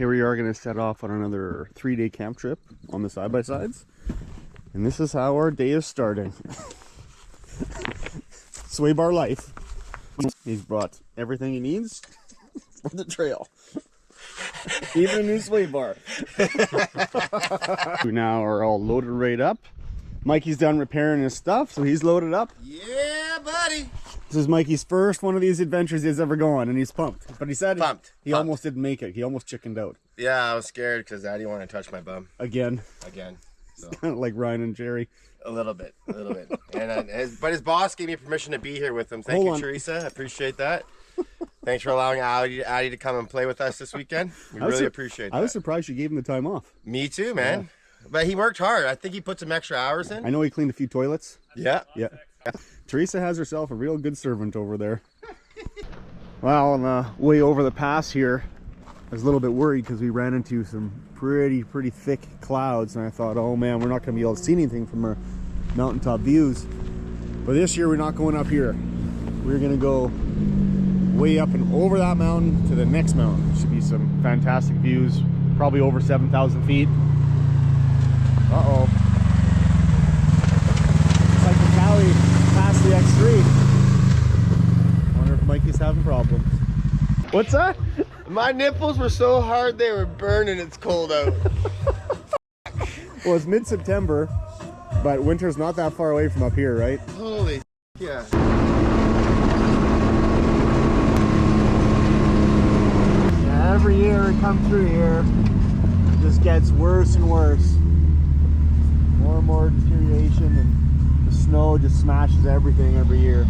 here we are going to set off on another 3-day camp trip on the side-by-sides. And this is how our day is starting. Sway bar life. He's brought everything he needs for the trail. Even a new sway bar. We now are all loaded right up. Mikey's done repairing his stuff, so he's loaded up. Yeah, buddy. This is Mikey's first one of these adventures he's ever gone, and he's pumped. But he said he almost didn't make it. He almost chickened out. Yeah, I was scared because I didn't want to touch my bum. Again. So. Kind of like Ryan and Jerry. A little bit. And but his boss gave me permission to be here with him. Thank you, Teresa. I appreciate that. Thanks for allowing Addie to come and play with us this weekend. We really appreciate that. I was surprised you gave him the time off. Me too, man. Yeah. But he worked hard. I think he put some extra hours in. I know he cleaned a few toilets. Yeah. Teresa has herself a real good servant over there. Well, on the way over the pass here, I was a little bit worried because we ran into some pretty thick clouds, and I thought, oh man, we're not going to be able to see anything from our mountaintop views. But this year we're not going up here. We're going to go way up and over that mountain to the next mountain. Should be some fantastic views, probably over 7,000 feet. Uh-oh. It's like the valley past the X3. Wonder if Mikey's having problems. What's that? My nipples were so hard they were burning. It's cold out. Well, it's mid-September, but winter's not that far away from up here, right? Holy yeah. Every year we come through here, it just gets worse and worse. More and more deterioration, and the snow just smashes everything every year.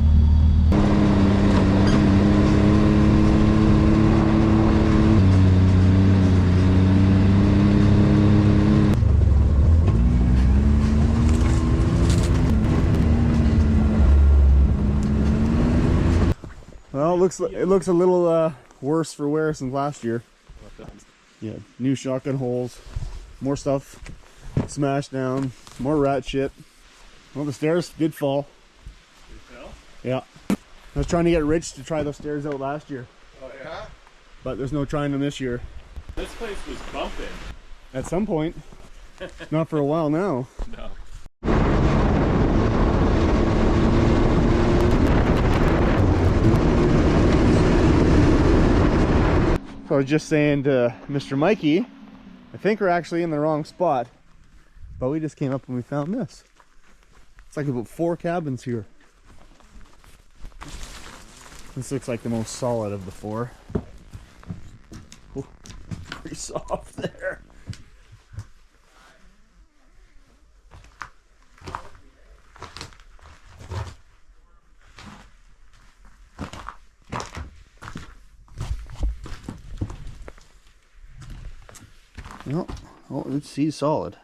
Well, it looks a little worse for wear since last year. Yeah, new shotgun holes, more stuff smashed down, more rat shit. Well, the stairs did fall. Did it fall? Yeah. I was trying to get Rich to try those stairs out last year. Oh yeah? But there's no trying them this year. This place was bumping. At some point. Not for a while now. No. So I was just saying to Mr. Mikey, I think we're actually in the wrong spot, but we just came up and we found this. It's like about 4 cabins here. This looks like the most solid of the 4. Ooh, pretty soft there. Oh, it's solid.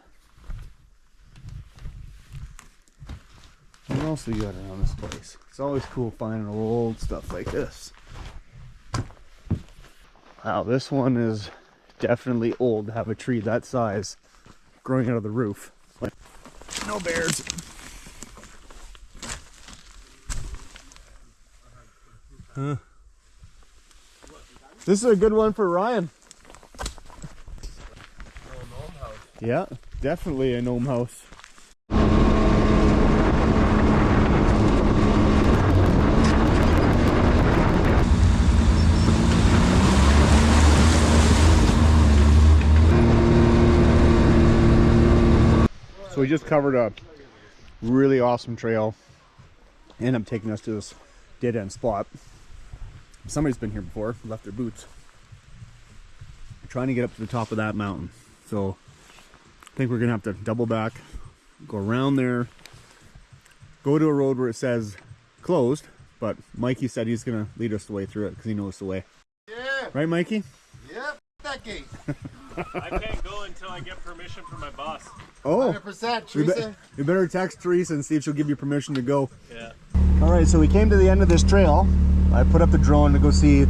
What else we got around this place? It's always cool finding old stuff like this. Wow, this one is definitely old to have a tree that size growing out of the roof. Like, no bears. Huh. This is a good one for Ryan. Yeah, definitely a gnome house. So we just covered a really awesome trail. Ended up taking us to this dead end spot. Somebody's been here before, left their boots. We're trying to get up to the top of that mountain. So I think we're gonna have to double back, go around there, go to a road where it says closed, but Mikey said he's gonna lead us the way through it because he knows the way. Yeah. Right, Mikey? Yep, that gate. I can't go until I get permission from my boss. Oh, 100%, Teresa. You better text Teresa and see if she'll give you permission to go. Yeah. All right, so we came to the end of this trail. I put up the drone to go see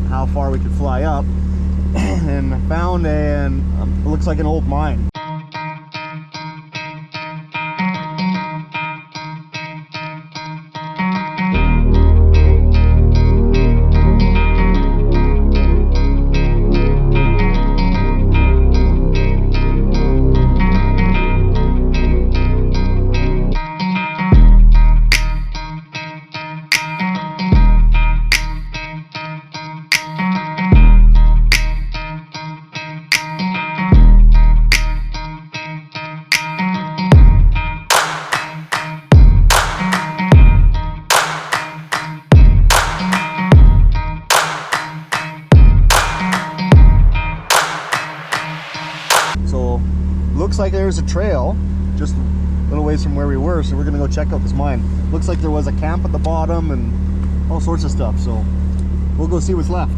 how far we could fly up, and I found it looks like an old mine. looks like there's a trail just a little ways from where we were, so we're gonna go check out this mine. Looks like there was a camp at the bottom and all sorts of stuff, so we'll go see what's left.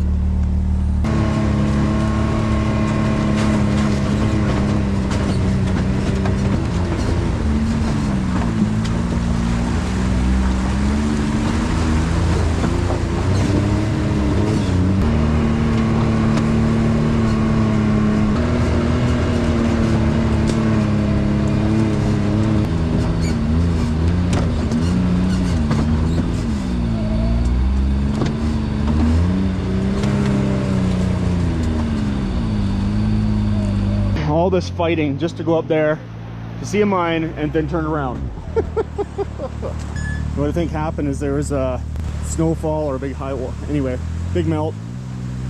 All this fighting just to go up there to see a mine and then turn around. What I think happened is there was a snowfall or a big anyway, big melt,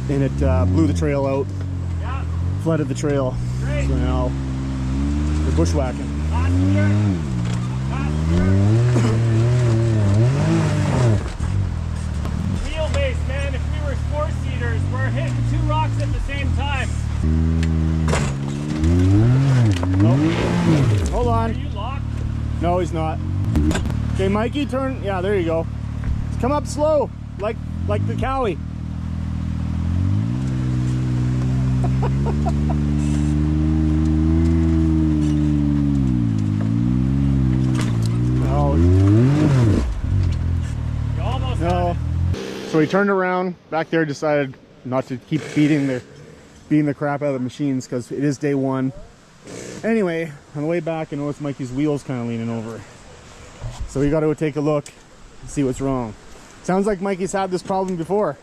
and it blew the trail out, flooded the trail. So now we're bushwhacking. Wheelbase, man. If we were four-seaters, we're hitting 2 rocks at the same time. Oh, hold on. Are you locked? No, he's not. Okay, Mikey, turn. Yeah, there you go. Come up slow, like the cowie. Oh. You almost No. had it. So he turned around back there, decided not to keep beating the crap out of the machines because it is day one. Anyway, on the way back, I noticed Mikey's wheels kind of leaning over. So we got to go take a look and see what's wrong. Sounds like Mikey's had this problem before.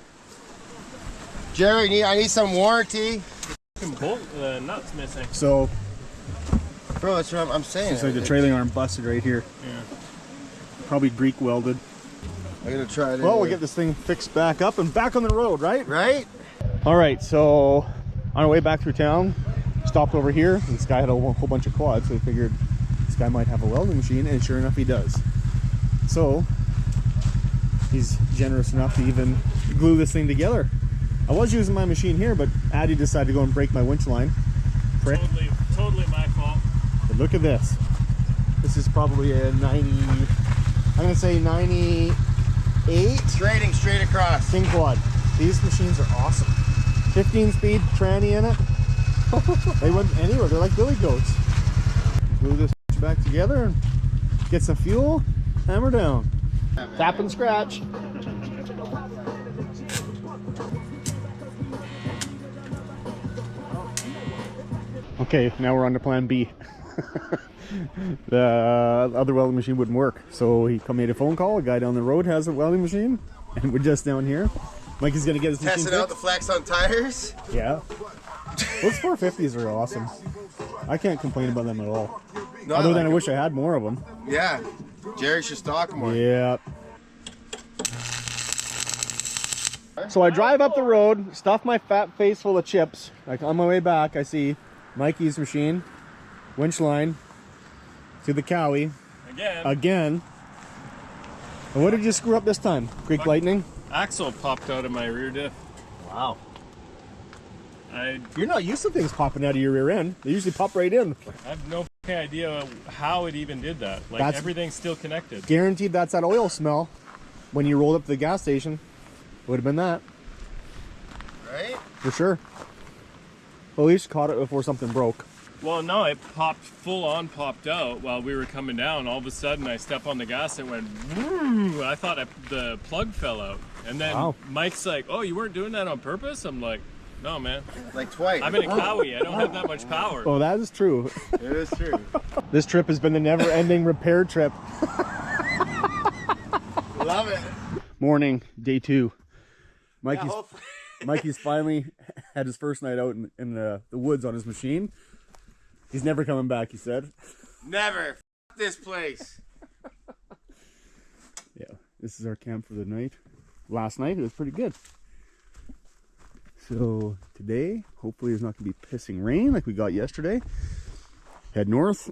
Jerry, I need some warranty. Fucking bolt nuts missing. So Bro, that's what I'm saying. it's like the trailing arm busted right here. Yeah. Probably Greek welded. I'm gonna try it. Well, we'll get this thing fixed back up and back on the road, right? Right? All right, so on our way back through town, stopped over here. This guy had a whole bunch of quads, so we figured this guy might have a welding machine, and sure enough, he does. So he's generous enough to even glue this thing together. I was using my machine here, but Addy decided to go and break my winch line. Prick. Totally my fault. But look at this. This is probably a 90, I'm gonna say 98 Straight across. King Quad. These machines are awesome. 15-speed tranny in it. They went anywhere. They're like billy goats. Glue this back together and get some fuel. Hammer down. Tap and scratch. Okay, now we're on to plan B. The other welding machine wouldn't work, so he made a phone call. A guy down the road has a welding machine, and we're just down here. Mikey's gonna get his machine Testing out fixed. the flex on tires. Yeah. Those 450s are awesome. I can't complain about them at all. No, Other I than I like wish I had more of them. Yeah. Jerry should stock more. Yeah. So I drive up the road, stuff my fat face full of chips. Like on my way back, I see Mikey's machine, winch line to the cowie again. And what did you screw up this time? Greek lightning? Axle popped out of my rear diff. Wow. You're not used to things popping out of your rear end. They usually pop right in. I have no fucking idea how it even did that. Like, everything's still connected. Guaranteed that's that oil smell when you rolled up to the gas station. Would have been that. Right? For sure. Well, at least caught it before something broke. Well, no, it popped out while we were coming down. All of a sudden, I step on the gas and it went, woo! I thought the plug fell out. And then Mike's like, oh, you weren't doing that on purpose? I'm like, no, man. Like twice. I'm in a cowie. I don't have that much power. Oh, that is true. It is true. This trip has been the never-ending repair trip. Love it. Morning, day 2. Yeah, Mikey's finally had his first night out in the woods on his machine. He's never coming back, he said. Never. F this place. Yeah, this is our camp for the night. Last night, it was pretty good. So today, hopefully there's not going to be pissing rain like we got yesterday. Head north,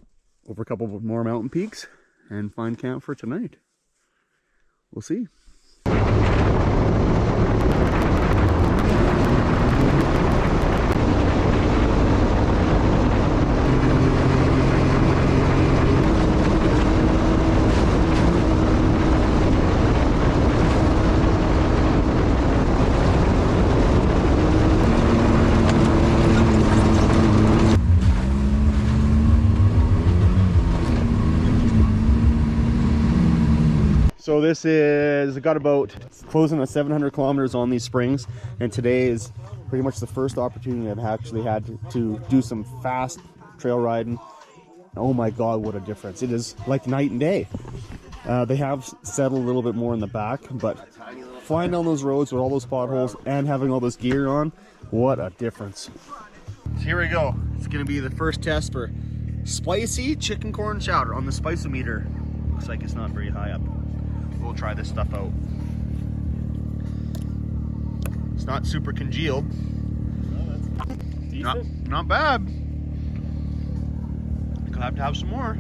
over a couple of more mountain peaks, and find camp for tonight. We'll see. So this is, got about closing at 700 kilometers on these springs, and today is pretty much the first opportunity I've actually had to do some fast trail riding. Oh my God, what a difference. It is like night and day. They have settled a little bit more in the back, but flying down those roads with all those potholes and having all this gear on, what a difference. So here we go. It's gonna be the first test for spicy chicken corn chowder on the spice-o-meter. Looks like it's not very high up. We'll try this stuff out. It's not super congealed. Oh, that's decent. Not bad. Gonna have to have some more.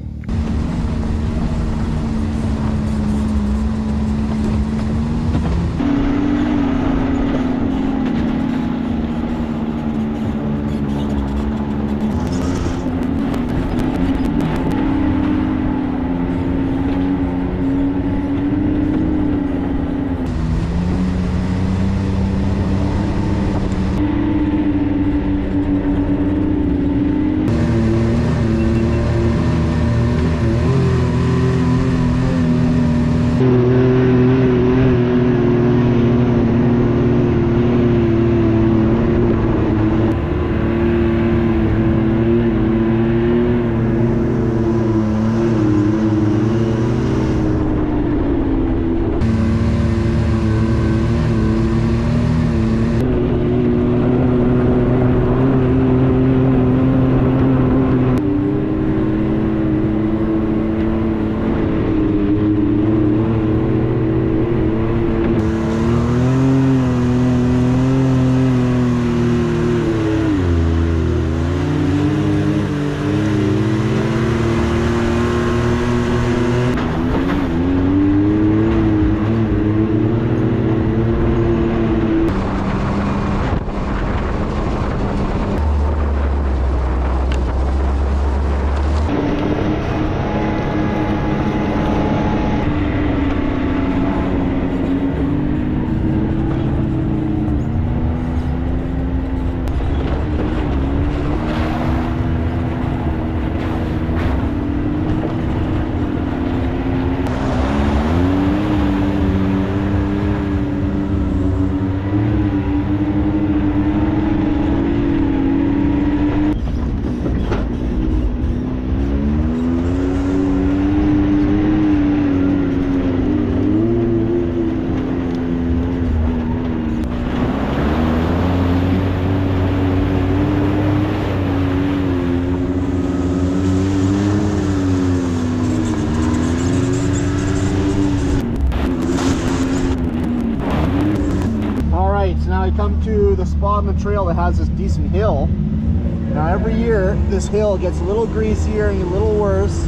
Now I come to the spot on the trail that has this decent hill. Now every year this hill gets a little greasier and a little worse.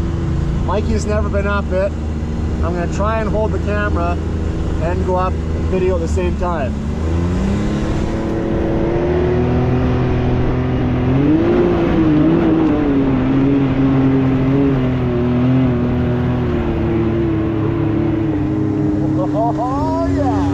Mikey's never been up it. I'm going to try and hold the camera and go up and video at the same time. Oh yeah!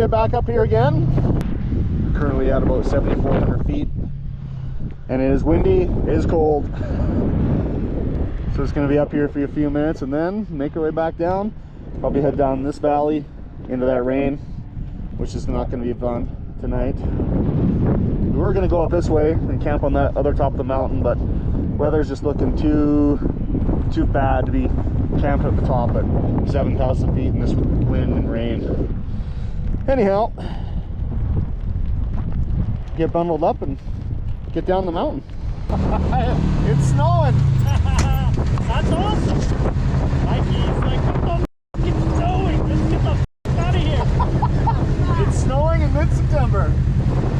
it back up here again. We're currently at about 7,400 feet. And it is windy, it is cold. So it's going to be up here for a few minutes and then make our way back down. Probably head down this valley into that rain, which is not going to be fun tonight. We were going to go up this way and camp on that other top of the mountain, but weather's just looking too bad to be camping at the top at 7,000 feet in this wind and rain. Anyhow, get bundled up and get down the mountain. It's snowing. That's awesome. Mikey's like, what the f*** it's snowing? Let's get the f*** out of here. It's snowing in mid-September.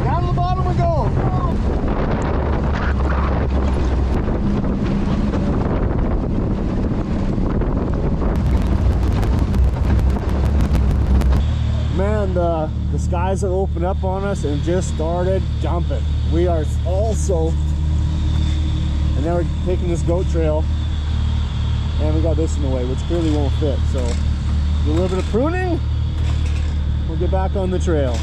Down to the bottom we go. Man, the skies have opened up on us and just started dumping. We are all soaked. And now we're taking this goat trail. And we got this in the way, which clearly won't fit. So, do a little bit of pruning. We'll get back on the trail.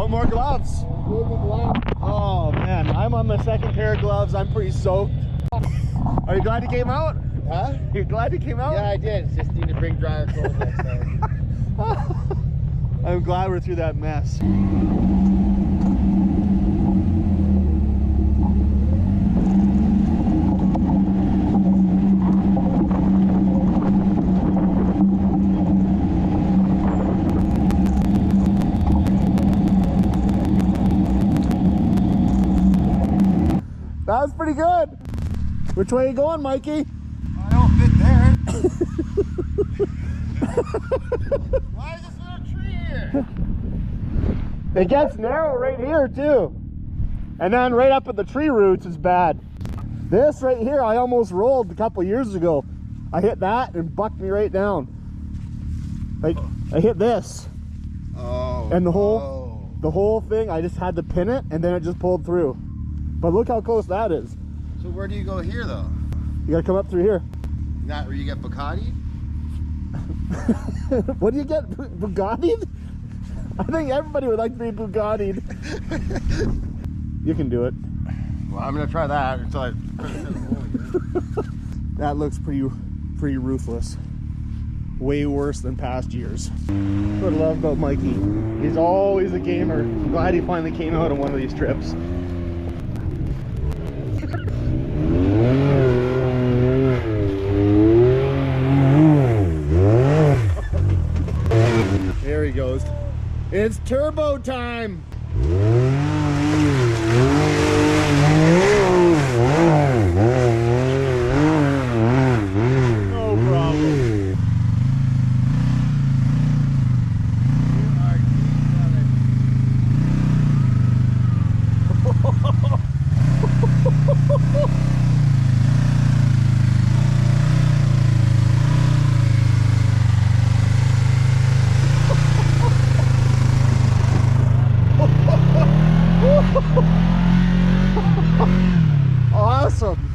More gloves. Oh man, I'm on my second pair of gloves. I'm pretty soaked. Are you glad you came out? Huh? You're glad you came out? Yeah, I did. Just need to bring drier clothes next time. I'm glad we're through that mess. That was pretty good. Which way are you going, Mikey? I don't fit there. Why is this little tree here? It gets narrow right here too. And then right up at the tree roots is bad. This right here, I almost rolled a couple years ago. I hit that and bucked me right down. Like, I hit this. Oh. And the whole thing, I just had to pin it and then it just pulled through. But look how close that is. So where do you go here though? You gotta come up through here. Not where you get Bugatti? What do you get? Bugatti'd? I think everybody would like to be Bugatti'd. You can do it. Well, I'm gonna try that until I. That looks pretty ruthless. Way worse than past years. What I love about Mikey. He's always a gamer. I'm glad he finally came out on one of these trips. There he goes. It's turbo time. No problem. Awesome.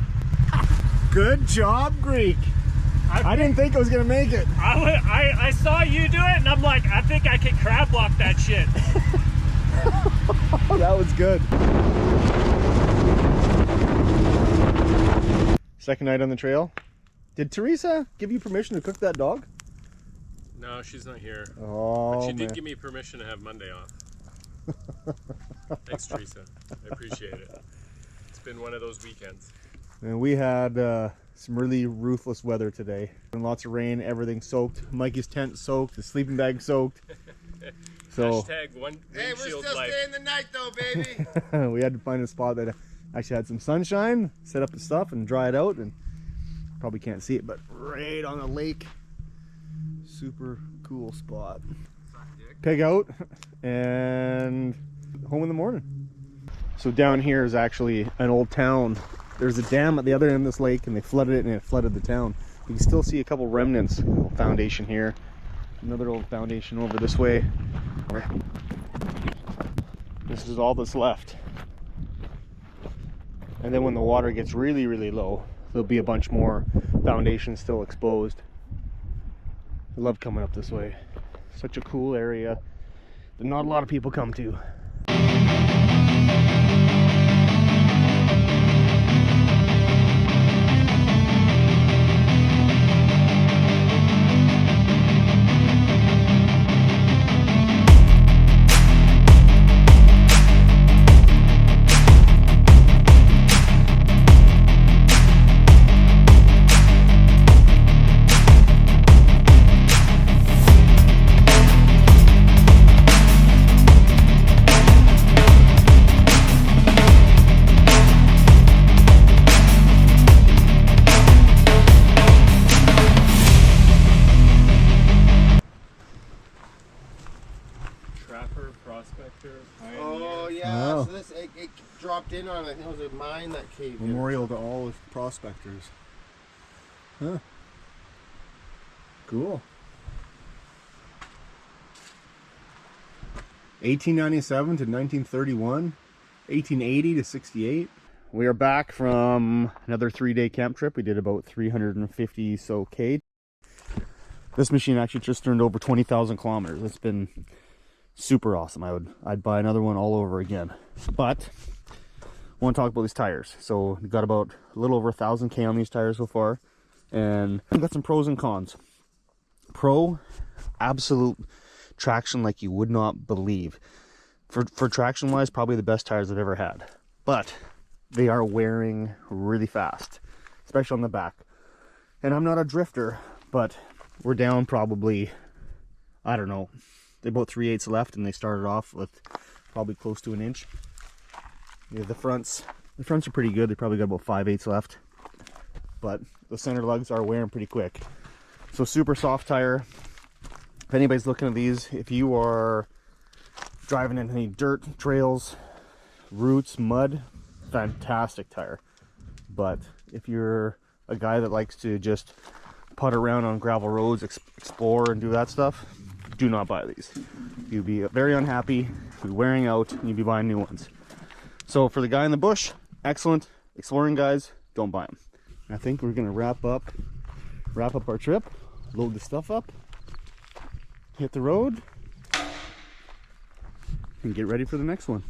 Good job, Greek. I didn't think I was gonna make it. I saw you do it and I'm like, I think I can crab walk that shit. That was good. Second night on the trail. Did Teresa give you permission to cook that dog? No, she's not here. Oh, but she man. did give me permission to have Monday off. Thanks, Teresa. I appreciate it. It's been one of those weekends. And we had some really ruthless weather today. And lots of rain, everything soaked. Mikey's tent soaked, his sleeping bag soaked. So Hashtag one Hey, we're windshield still life. staying the night though, baby. we had to find a spot that actually had some sunshine, set up the stuff and dry it out. And Probably can't see it, but right on the lake. Super cool spot. Peg out and home in the morning. So down here is actually an old town. There's a dam at the other end of this lake and they flooded it and it flooded the town. You can still see a couple remnants. Foundation here. Another old foundation over this way. This is all that's left. And then when the water gets really, really low, there'll be a bunch more foundations still exposed. I love coming up this way. Such a cool area that not a lot of people come to. Oh yeah, Oh. so this it dropped in on, I think it was a mine that caved in. Memorial to all prospectors. Huh. Cool. 1897 to 1931, 1880 to 68. We are back from another 3-day camp trip. We did about 350 so K. This machine actually just turned over 20,000 kilometers. It's been super awesome. I'd buy another one all over again. But I want to talk about these tires. So we got about a little over 1,000 K on these tires so far, and I've got some pros and cons. Pro, absolute traction like you would not believe. For traction wise, probably the best tires I've ever had. But they are wearing really fast, especially on the back. And I'm not a drifter, but we're down probably, I don't know, they about 3/8 left, and they started off with probably close to an inch. Yeah, the fronts are pretty good. They probably got about 5/8 left, but the center lugs are wearing pretty quick. So super soft tire. If anybody's looking at these, if you are driving in any dirt trails, roots, mud, fantastic tire. But if you're a guy that likes to just putt around on gravel roads, explore and do that stuff, do not buy these. You'll be very unhappy, you'll be wearing out, and you'll be buying new ones. So for the guy in the bush, excellent. Exploring guys, don't buy them. I think we're gonna wrap up our trip, load the stuff up, hit the road, and get ready for the next one.